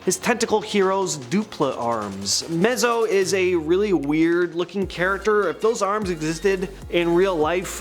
his tentacle hero's Dupla Arms. Mezzo is a really weird looking character. If those arms existed in real life,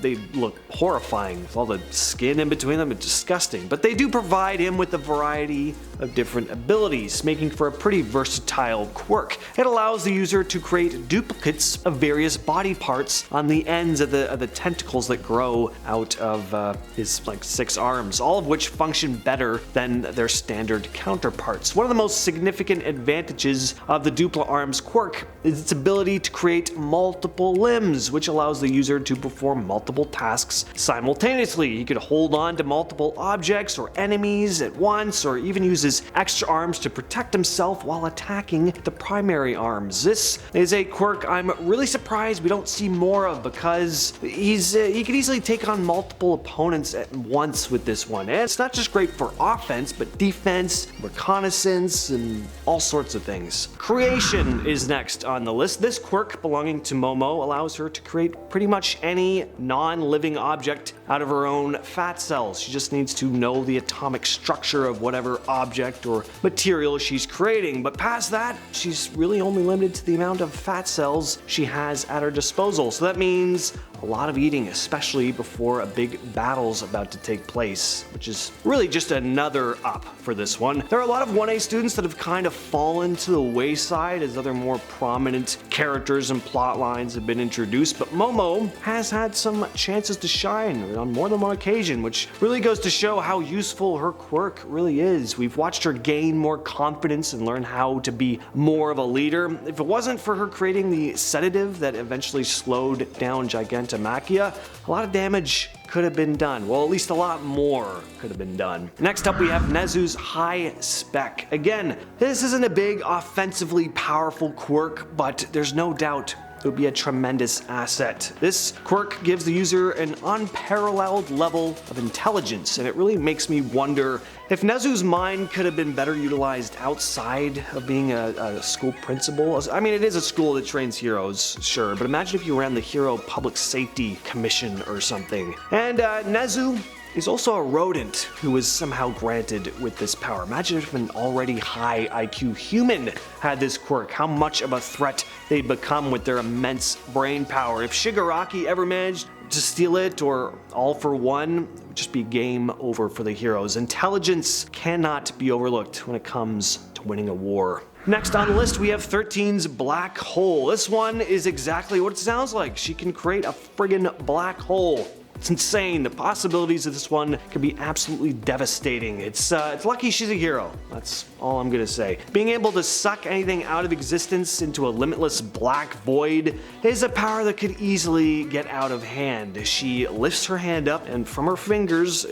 they look horrifying with all the skin in between them. It's disgusting. But they do provide him with a variety of different abilities, making for a pretty versatile quirk. It allows the user to create duplicates of various body parts on the ends of the tentacles that grow out of his like 6 arms, all of which function better than their standard counterparts. One of the most significant advantages of the Dupla Arms quirk is its ability to create multiple limbs, which allows the user to perform multiple tasks simultaneously. He could hold on to multiple objects or enemies at once, or even use his extra arms to protect himself while attacking the primary arms. This is a quirk I'm really surprised we don't see more of, because he could easily take on multiple opponents at once with this one. And it's not just great for offense, but defense, reconnaissance, and all sorts of things. Creation is next on the list. This quirk belonging to Momo allows her to create pretty much any non-living object out of her own fat cells. She just needs to know the atomic structure of whatever object or material she's creating. But past that, she's really only limited to the amount of fat cells she has at her disposal. So that means a lot of eating, especially before a big battle's about to take place, which is really just another up for this one. There are a lot of 1A students that have kind of fallen to the wayside as other more prominent characters and plot lines have been introduced, but Momo has had some chances to shine on more than one occasion, which really goes to show how useful her quirk really is. We've watched her gain more confidence and learn how to be more of a leader. If it wasn't for her creating the sedative that eventually slowed down Gigantomachia, a lot of damage could have been done. Well, at least a lot more could have been done. Next up, we have Nezu's High Spec. Again, this isn't a big offensively powerful quirk, but there's no doubt it would be a tremendous asset. This quirk gives the user an unparalleled level of intelligence, and it really makes me wonder if Nezu's mind could have been better utilized outside of being a school principal. I mean, it is a school that trains heroes, sure, but imagine if you ran the Hero Public Safety Commission or something. And Nezu is also a rodent who was somehow granted with this power. Imagine if an already high IQ human had this quirk, how much of a threat they'd become with their immense brain power. If Shigaraki ever managed to steal it, or All for One, it would just be game over for the heroes. Intelligence cannot be overlooked when it comes to winning a war. Next on the list, we have 13's Black Hole. This one is exactly what it sounds like. She can create a friggin' black hole. It's insane. The possibilities of this one can be absolutely devastating. It's lucky she's a hero. That's all I'm gonna say. Being able to suck anything out of existence into a limitless black void is a power that could easily get out of hand. She lifts her hand up, and from her fingers,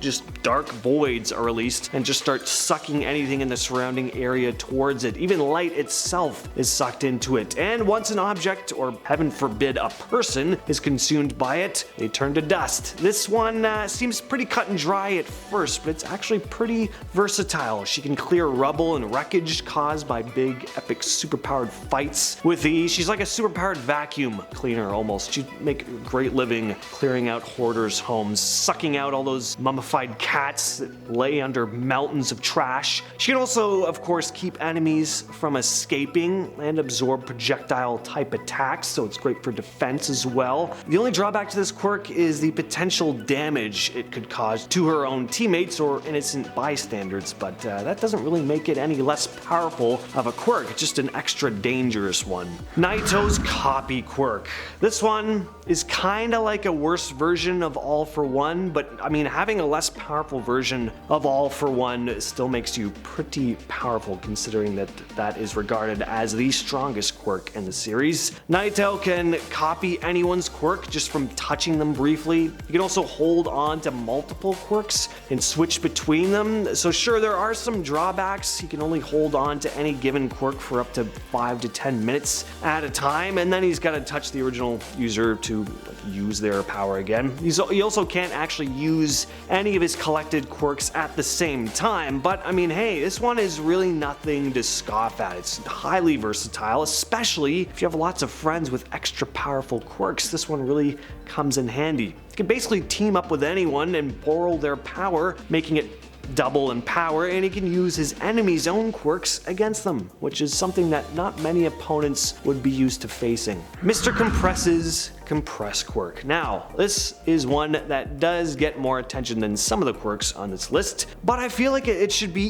just dark voids are released and just start sucking anything in the surrounding area towards it. Even light itself is sucked into it. And once an object, or heaven forbid a person, is consumed by it, they turn to dust. This one seems pretty cut and dry at first, but it's actually pretty versatile. She can clear rubble and wreckage caused by big, epic, superpowered fights with ease. She's like a superpowered vacuum cleaner almost. She'd make a great living clearing out hoarders' homes, sucking out all those mummified cats that lay under mountains of trash. She can also, of course, keep enemies from escaping and absorb projectile type attacks, so it's great for defense as well. The only drawback to this quirk is the potential damage it could cause to her own teammates or innocent bystanders, but that doesn't really make it any less powerful of a quirk, just an extra dangerous one. Naito's Copy Quirk. This one is kinda like a worse version of All for One, but I mean, having a less powerful version of All for One still makes you pretty powerful, considering that that is regarded as the strongest quirk in the series. Naito can copy anyone's quirk just from touching them briefly. You can also hold on to multiple quirks and switch between them. So sure, there are some drawbacks. He can only hold on to any given quirk for up to 5 to 10 minutes at a time, and then he's got to touch the original user to use their power again. He also can't actually use any of his collected quirks at the same time, but I mean, hey, this one is really nothing to scoff at. It's highly versatile, especially if you have lots of friends with extra powerful quirks. This one really comes in handy. You can basically team up with anyone and borrow their power, making it double in power, and he can use his enemy's own quirks against them, which is something that not many opponents would be used to facing. Mr. Compress's Compress quirk. Now, this is one that does get more attention than some of the quirks on this list, but I feel like it should be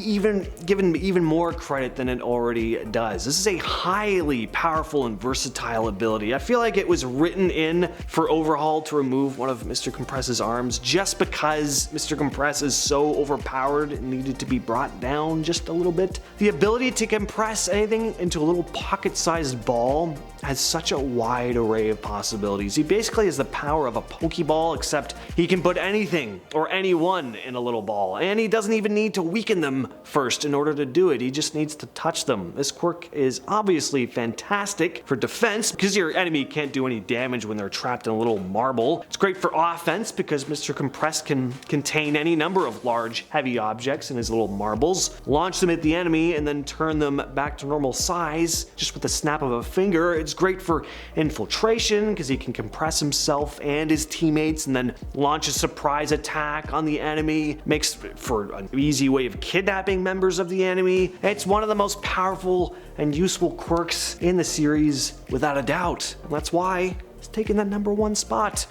given even more credit than it already does. This is a highly powerful and versatile ability. I feel like it was written in for Overhaul to remove one of Mr. Compress's arms just because Mr. Compress is so overpowered and needed to be brought down just a little bit. The ability to compress anything into a little pocket-sized ball has such a wide array of possibilities. He basically has the power of a Pokeball, except he can put anything or anyone in a little ball, and he doesn't even need to weaken them first in order to do it. He just needs to touch them. This quirk is obviously fantastic for defense because your enemy can't do any damage when they're trapped in a little marble. It's great for offense because Mr. Compress can contain any number of large, heavy objects in his little marbles, launch them at the enemy, and then turn them back to normal size just with the snap of a finger. It's great for infiltration because he can compress himself and his teammates and then launch a surprise attack on the enemy. Makes for an easy way of kidnapping members of the enemy. It's one of the most powerful and useful quirks in the series without a doubt. And that's why it's taken that #1 spot.